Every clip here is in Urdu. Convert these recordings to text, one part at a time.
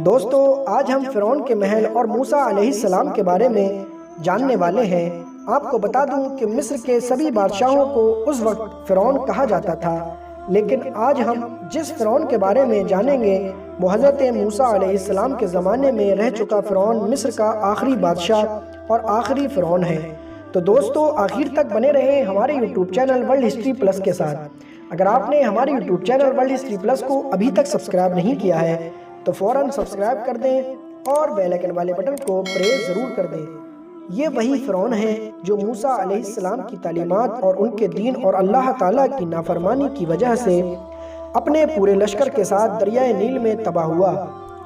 دوستو آج ہم فرعون کے محل اور موسیٰ علیہ السلام کے بارے میں جاننے والے ہیں۔ آپ کو بتا دوں کہ مصر کے سبھی بادشاہوں کو اس وقت فرعون کہا جاتا تھا، لیکن آج ہم جس فرعون کے بارے میں جانیں گے وہ حضرت موسیٰ علیہ السلام کے زمانے میں رہ چکا فرعون مصر کا آخری بادشاہ اور آخری فرعون ہے۔ تو دوستو آخر تک بنے رہیں ہمارے YouTube channel world history plus کے ساتھ۔ اگر آپ نے ہمارے YouTube channel world history plus کو ابھی تک سبسکرائب نہیں کیا ہے تو فوراً سبسکرائب کر دیں اور بیل آئیکن والے بٹن کو پریس ضرور کر دیں۔ یہ وہی فرعون ہے جو موسیٰ علیہ السلام کی تعلیمات اور ان کے دین اور اللہ تعالیٰ کی نافرمانی کی وجہ سے اپنے پورے لشکر کے ساتھ دریائے نیل میں تباہ ہوا۔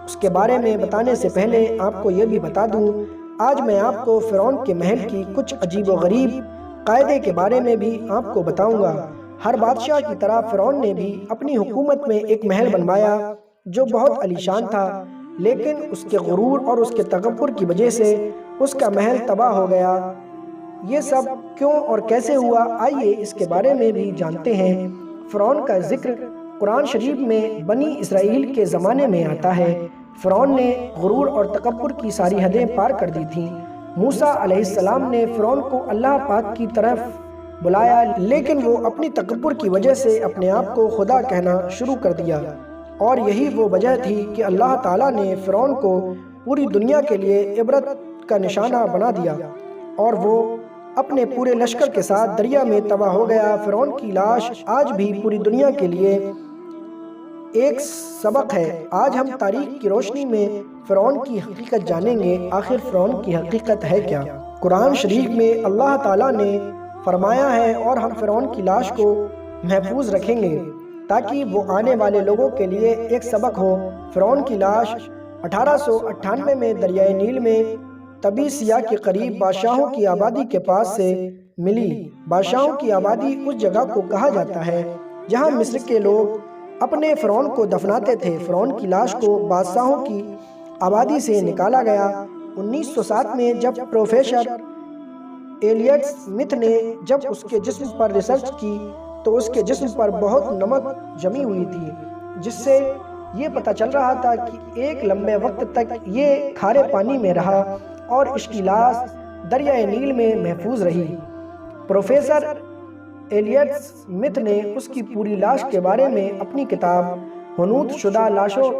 اس کے بارے میں بتانے سے پہلے آپ کو یہ بھی بتا دوں، آج میں آپ کو فرعون کے محل کی کچھ عجیب و غریب قاعدے کے بارے میں بھی آپ کو بتاؤں گا۔ ہر بادشاہ کی طرح فرعون نے بھی اپنی حکومت میں ایک محل بنوایا جو بہت عالیشان تھا، لیکن اس کے غرور اور اس کے تکبر کی وجہ سے اس کا محل تباہ ہو گیا۔ یہ سب کیوں اور کیسے ہوا، آئیے اس کے بارے میں بھی جانتے ہیں۔ فرعون کا ذکر قرآن شریف میں بنی اسرائیل کے زمانے میں آتا ہے۔ فرعون نے غرور اور تکبر کی ساری حدیں پار کر دی تھیں۔ موسیٰ علیہ السلام نے فرعون کو اللہ پاک کی طرف بلایا، لیکن وہ اپنی تکبر کی وجہ سے اپنے آپ کو خدا کہنا شروع کر دیا، اور یہی وہ وجہ تھی کہ اللہ تعالیٰ نے فرعون کو پوری دنیا کے لیے عبرت کا نشانہ بنا دیا اور وہ اپنے پورے لشکر کے ساتھ دریا میں تباہ ہو گیا۔ فرعون کی لاش آج بھی پوری دنیا کے لیے ایک سبق ہے۔ آج ہم تاریخ کی روشنی میں فرعون کی حقیقت جانیں گے۔ آخر فرعون کی حقیقت ہے کیا؟ قرآن شریف میں اللہ تعالیٰ نے فرمایا ہے، اور ہم فرعون کی لاش کو محفوظ رکھیں گے تاکہ وہ آنے والے لوگوں کے لیے ایک سبق ہو۔ فرعون کی لاش 1898 میں دریائے نیل میں طبیسیہ کے قریب بادشاہوں کی آبادی کے پاس سے ملی۔ بادشاہوں کی آبادی اس جگہ کو کہا جاتا ہے جہاں مصر کے لوگ اپنے فرعون کو دفناتے تھے۔ فرعون کی لاش کو بادشاہوں کی آبادی سے نکالا گیا۔ 1907 میں جب پروفیسر ایلیٹ سمتھ نے جب اس کے جسم پر ریسرچ کی تو اس کے جسم پر بہت نمک جمی ہوئی تھی، جس سے یہ پتہ چل رہا تھا کہ ایک لمبے وقت تک یہ کھارے پانی میں رہا اور اس کی لاش دریائے نیل میں محفوظ رہی۔ پروفیسر ایلیٹ سمتھ نے اس کی پوری لاش کے بارے میں اپنی کتاب حنوط شدہ لاشوں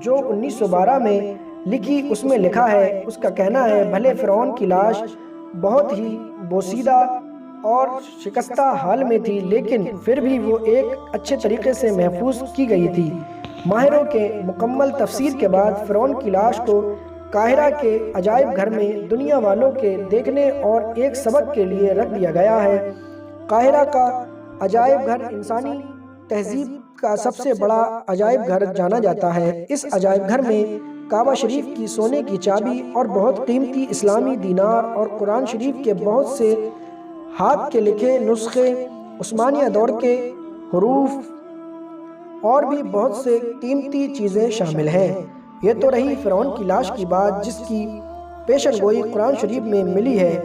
جو 1912 میں لکھی، اس میں لکھا ہے، اس کا کہنا ہے بھلے فرعون کی لاش بہت ہی بوسیدہ اور شکستہ حال میں تھی، لیکن پھر بھی وہ ایک اچھے طریقے سے محفوظ کی گئی تھی۔ ماہروں کے مکمل تفسیر کے بعد فرعون کی لاش کو قاہرہ کے عجائب گھر میں دنیا والوں کے دیکھنے اور ایک سبق کے لیے رکھ دیا گیا ہے۔ قاہرہ کا عجائب گھر انسانی تہذیب کا سب سے بڑا عجائب گھر جانا جاتا ہے۔ اس عجائب گھر میں کعبہ شریف کی سونے کی چابی اور بہت قیمتی اسلامی دینار اور قرآن شریف کے بہت سے ہاتھ کے لکھے نسخے، عثمانیہ دور کے حروف اور بھی بہت سے قیمتی چیزیں شامل ہیں۔ یہ تو رہی فرعون کی لاش کی بات جس کی پیشن گوئی قرآن شریف میں ملی ہے۔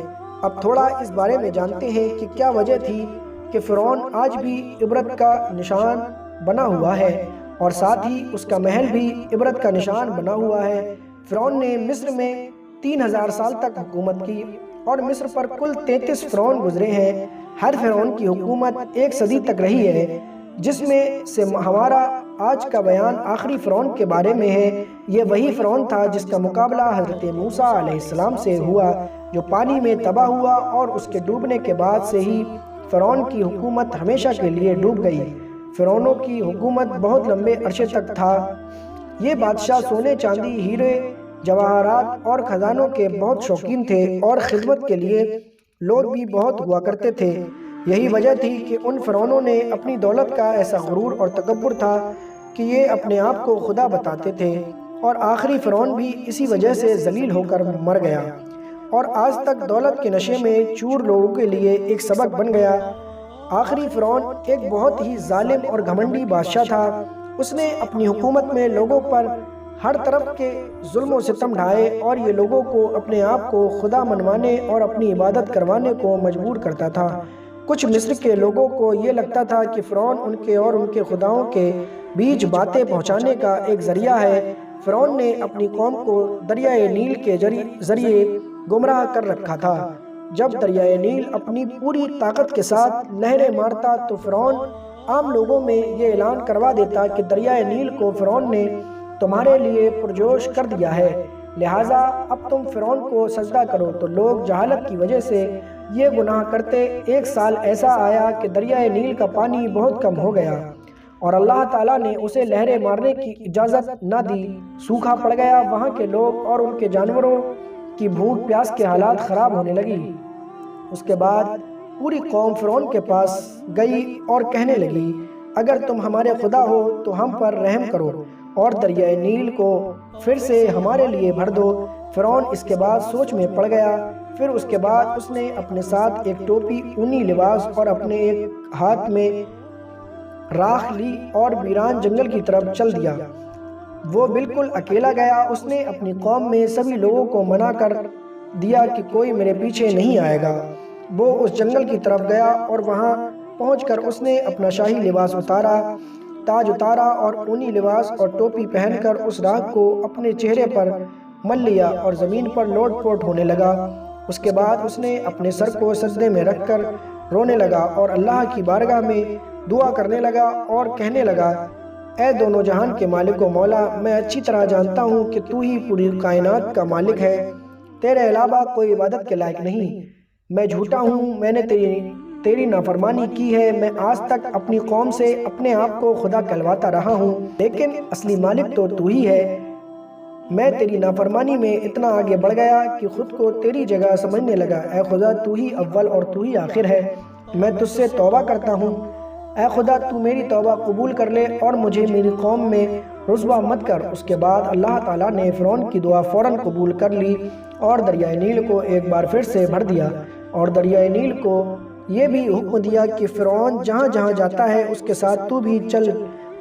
اب تھوڑا اس بارے میں جانتے ہیں کہ کیا وجہ تھی کہ فرعون آج بھی عبرت کا نشان بنا ہوا ہے، اور ساتھ ہی اس کا محل بھی عبرت کا نشان بنا ہوا ہے۔ فرعون نے مصر میں 3000 سال تک حکومت کی اور مصر پر کل 33 فرعون گزرے ہیں۔ ہر فرعون کی حکومت ایک صدی تک رہی ہے، جس میں سے ہمارا آج کا بیان آخری فرعون کے بارے میں ہے۔ یہ وہی فرعون تھا جس کا مقابلہ حضرت موسیٰ علیہ السلام سے ہوا، جو پانی میں تباہ ہوا، اور اس کے ڈوبنے کے بعد سے ہی فرعون کی حکومت ہمیشہ کے لیے ڈوب گئی۔ فرعونوں کی حکومت بہت لمبے عرصے تک تھا۔ یہ بادشاہ سونے، چاندی، ہیرے، جواہرات اور خزانوں کے بہت شوقین تھے، اور خدمت کے لیے لوگ بھی بہت ہوا کرتے تھے۔ یہی وجہ تھی کہ ان فرعونوں نے اپنی دولت کا ایسا غرور اور تکبر تھا کہ یہ اپنے آپ کو خدا بتاتے تھے، اور آخری فرعون بھی اسی وجہ سے ذلیل ہو کر مر گیا، اور آج تک دولت کے نشے میں چور لوگوں کے لیے ایک سبق بن گیا۔ آخری فرعون ایک بہت ہی ظالم اور گھمنڈی بادشاہ تھا۔ اس نے اپنی حکومت میں لوگوں پر ہر طرف کے ظلم و ستم ڈھائے، اور یہ لوگوں کو اپنے آپ کو خدا منوانے اور اپنی عبادت کروانے کو مجبور کرتا تھا۔ کچھ مصر کے لوگوں کو یہ لگتا تھا کہ فرعون ان کے اور ان کے خداؤں کے بیچ باتیں پہنچانے کا ایک ذریعہ ہے۔ فرعون نے اپنی قوم کو دریائے نیل کے ذریعے گمراہ کر رکھا تھا۔ جب دریائے نیل اپنی پوری طاقت کے ساتھ لہریں مارتا تو فرعون عام لوگوں میں یہ اعلان کروا دیتا کہ دریائے نیل کو فرعون نے تمہارے لیے پرجوش کر دیا ہے، لہٰذا اب تم فرعون کو سجدہ کرو۔ تو لوگ جہالت کی وجہ سے یہ گناہ کرتے۔ ایک سال ایسا آیا کہ دریائے نیل کا پانی بہت کم ہو گیا اور اللہ تعالیٰ نے اسے لہریں مارنے کی اجازت نہ دی، سوکھا پڑ گیا۔ وہاں کے لوگ اور ان کے جانوروں کی بھوک پیاس کے حالات خراب ہونے لگی۔ اس کے بعد پوری قوم فرعون کے پاس گئی اور کہنے لگی، اگر تم ہمارے خدا ہو تو ہم پر رحم کرو اور دریائے نیل کو پھر سے ہمارے لیے بھر دو۔ فرعون اس کے بعد سوچ میں پڑ گیا۔ پھر اس کے بعد اس نے اپنے ساتھ ایک ٹوپی، اونی لباس اور اپنے ایک ہاتھ میں راکھ لی اور ویران جنگل کی طرف چل دیا۔ وہ بالکل اکیلا گیا۔ اس نے اپنی قوم میں سبھی لوگوں کو منع کر دیا کہ کوئی میرے پیچھے نہیں آئے گا۔ وہ اس جنگل کی طرف گیا اور وہاں پہنچ کر اس نے اپنا شاہی لباس اتارا، تاج اتارا اور اونی لباس اور ٹوپی پہن کر اس راکھ کو اپنے چہرے پر مل لیا اور زمین پر لوٹ پوٹ ہونے لگا۔ اس کے بعد اس نے اپنے سر کو سجدے میں رکھ کر رونے لگا اور اللہ کی بارگاہ میں دعا کرنے لگا اور کہنے لگا، اے دونوں جہان کے مالک و مولا، میں اچھی طرح جانتا ہوں کہ تو ہی پوری کائنات کا مالک ہے، تیرے علاوہ کوئی عبادت کے لائق نہیں۔ میں جھوٹا ہوں، میں نے تیری نافرمانی کی ہے۔ میں آج تک اپنی قوم سے اپنے آپ کو خدا کہلواتا رہا ہوں، لیکن اصلی مالک تو ہی ہے۔ میں تیری نافرمانی میں اتنا آگے بڑھ گیا کہ خود کو تیری جگہ سمجھنے لگا۔ اے خدا، تو ہی اول اور تو ہی آخر ہے، میں تجھ سے توبہ کرتا ہوں۔ اے خدا، تو میری توبہ قبول کر لے اور مجھے میری قوم میں رسوا مت کر۔ اس کے بعد اللہ تعالیٰ نے فرعون کی دعا فوراً قبول کر لی اور دریائے نیل کو ایک بار پھر سے بھر دیا، اور دریائے نیل کو یہ بھی حکم دیا کہ فرعون جہاں جہاں جاتا ہے اس کے ساتھ تو بھی چل۔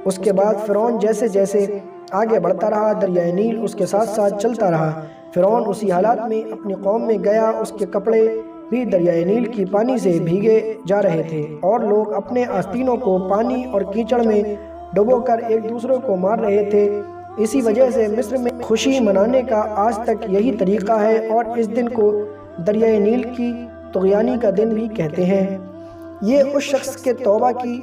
اس کے بعد فرعون جیسے جیسے آگے بڑھتا رہا، دریائے نیل اس کے ساتھ ساتھ چلتا رہا۔ فرعون اسی حالات میں اپنی قوم میں گیا، اس کے کپڑے بھی دریائے نیل کی پانی سے بھیگے جا رہے تھے اور لوگ اپنے آستینوں کو پانی اور کیچڑ میں ڈبو کر ایک دوسرے کو مار رہے تھے۔ اسی وجہ سے مصر میں خوشی منانے کا آج تک یہی طریقہ ہے اور اس دن کو دریائے نیل کی طغیانی کا دن بھی کہتے ہیں۔ یہ اس شخص کے توبہ کی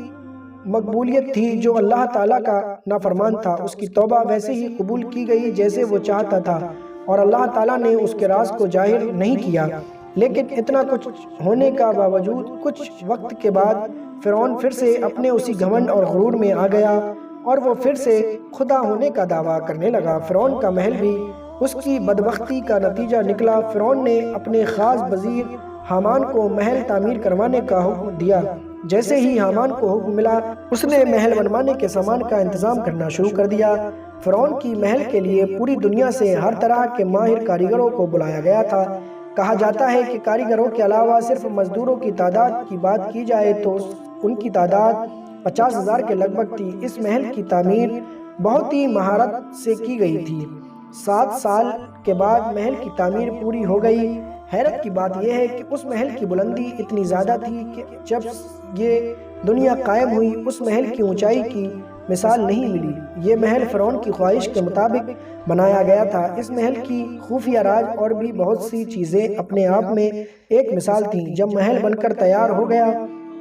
مقبولیت تھی جو اللہ تعالیٰ کا نافرمان تھا۔ اس کی توبہ ویسے ہی قبول کی گئی جیسے وہ چاہتا تھا اور اللہ تعالیٰ نے اس کے راز کو ظاہر نہیں کیا۔ لیکن اتنا کچھ ہونے کا باوجود کچھ وقت کے بعد فرعون پھر سے اپنے اسی گھمنڈ اور غرور میں آ گیا اور وہ پھر سے خدا ہونے کا دعویٰ کرنے لگا۔ فرعون کا محل بھی اس کی بدبختی کا نتیجہ نکلا۔ فرعون نے اپنے خاص وزیر حامان کو محل تعمیر کروانے کا حکم دیا۔ جیسے ہی حامان کو حکم ملا، اس نے محل بنوانے کے سامان کا انتظام کرنا شروع کر دیا۔ فرعون کی محل کے لیے پوری دنیا سے ہر طرح کے ماہر کاریگروں کو بلایا گیا تھا۔ کہا جاتا ہے کہ کاریگروں کے علاوہ صرف مزدوروں کی تعداد کی بات کی جائے تو ان کی تعداد 50,000 کے لگ بھگ تھی۔ اس محل کی تعمیر بہت ہی مہارت سے کی گئی تھی۔ 7 سال کے بعد محل کی تعمیر پوری ہو گئی۔ حیرت کی بات یہ ہے کہ اس محل کی بلندی اتنی زیادہ تھی کہ جب یہ دنیا قائم ہوئی اس محل کی اونچائی کی مثال نہیں ملی۔ یہ محل فرعون کی خواہش کے مطابق بنایا گیا تھا۔ اس محل کی خفیہ راز اور بھی بہت سی چیزیں اپنے آپ میں ایک مثال تھیں۔ جب محل بن کر تیار ہو گیا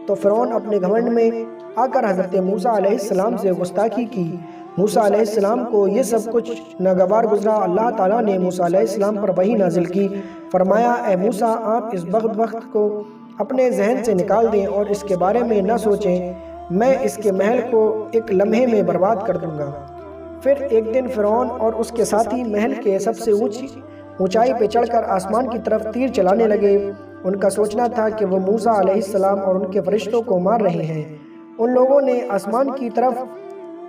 تو فرعون اپنے گھمنڈ میں آ کر حضرت موسیٰ علیہ السلام سے گستاخی کی۔ موسیٰ علیہ السلام کو یہ سب کچھ ناگوار گزرا۔ اللہ تعالیٰ نے موسیٰ علیہ السلام پر وحی نازل کی، فرمایا، اے موسیٰ، آپ اس بدبخت کو اپنے ذہن سے نکال دیں اور اس کے بارے میں نہ سوچیں، میں اس کے محل کو ایک لمحے میں برباد کر دوں گا۔ پھر ایک دن فرعون اور اس کے ساتھی محل کے سب سے اونچائی پہ چڑھ کر آسمان کی طرف تیر چلانے لگے۔ ان کا سوچنا تھا کہ وہ موسیٰ علیہ السلام اور ان کے فرشتوں کو مار رہے ہیں۔ ان لوگوں نے آسمان کی طرف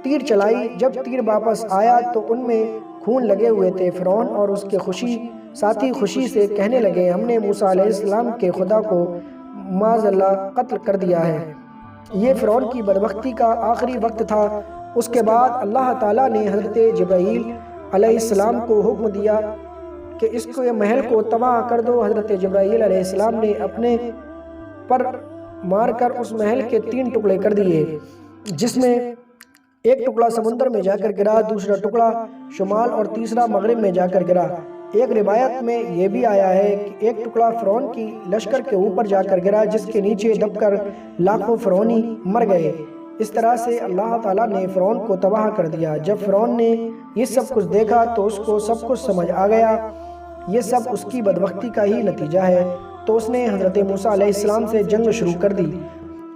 تیر چلائی۔ جب تیر واپس آیا تو ان میں خون لگے ہوئے تھے۔ فرعون اور اس کے ساتھی خوشی سے کہنے لگے، ہم نے موسیٰ علیہ السلام کے خدا کو معاذ اللہ قتل کر دیا ہے۔ یہ فرعون کی بدبختی کا آخری وقت تھا۔ اس کے بعد اللہ تعالیٰ نے حضرت جبرائیل علیہ السلام کو حکم دیا کہ اس کو یہ محل کو تباہ کر دو۔ حضرت جبرائیل علیہ السلام نے اپنے پر مار کر اس محل کے 3 ٹکڑے کر دیے، جس میں ایک ٹکڑا سمندر میں جا کر گرا، دوسرا ٹکڑا شمال اور تیسرا مغرب میں جا کر گرا۔ ایک روایت میں یہ بھی آیا ہے کہ ایک ٹکڑا فرعون کی لشکر کے اوپر جا کر گرا، جس کے نیچے دب کر لاکھوں فرعونی مر گئے۔ اس طرح سے اللہ تعالیٰ نے فرعون کو تباہ کر دیا۔ جب فرعون نے یہ سب کچھ دیکھا تو اس کو سب کچھ سمجھ آ گیا، یہ سب اس کی بدبختی کا ہی نتیجہ ہے، تو اس نے حضرت موسیٰ علیہ السلام سے جنگ شروع کر دی،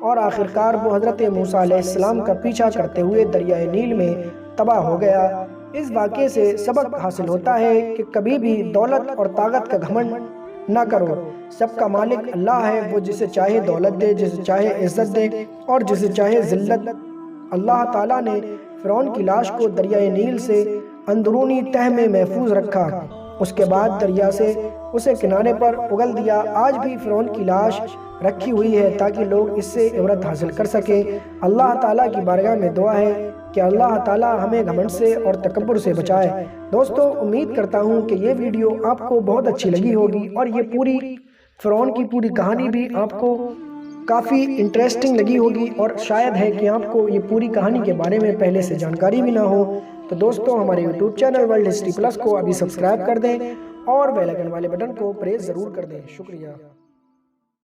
اور آخرکار وہ حضرت موسیٰ علیہ السلام کا پیچھا کرتے ہوئے دریائے نیل میں تباہ ہو گیا۔ اس واقعے سے سبق حاصل ہوتا ہے کہ کبھی بھی دولت اور طاقت کا گھمنڈ نہ کرو۔ سب کا مالک اللہ ہے، وہ جسے چاہے دولت دے، جسے چاہے عزت دے اور جسے چاہے ذلت۔ اللہ تعالیٰ نے فرعون کی لاش کو دریائے نیل سے اندرونی تہہ میں محفوظ رکھا، اس کے بعد دریا سے اسے کنارے پر اگل دیا۔ آج بھی فرعون کی لاش رکھی ہوئی ہے تاکہ لوگ اس سے عبرت حاصل کر سکیں۔ اللہ تعالیٰ کی بارگاہ میں دعا ہے کہ اللہ تعالیٰ ہمیں گھمنڈ سے اور تکبر سے بچائے۔ دوستو، امید کرتا ہوں کہ یہ ویڈیو آپ کو بہت اچھی لگی ہوگی، اور یہ پوری فرعون کی پوری کہانی بھی آپ کو کافی انٹریسٹنگ لگی ہوگی، اور شاید ہے کہ آپ کو یہ پوری کہانی کے بارے میں پہلے سے جانکاری بھی نہ ہو۔ تو دوستو، ہمارے YouTube channel world history plus کو ابھی سبسکرائب کر دیں اور بیل آئیکن والے بٹن کو پریس ضرور کر دیں۔ شکریہ۔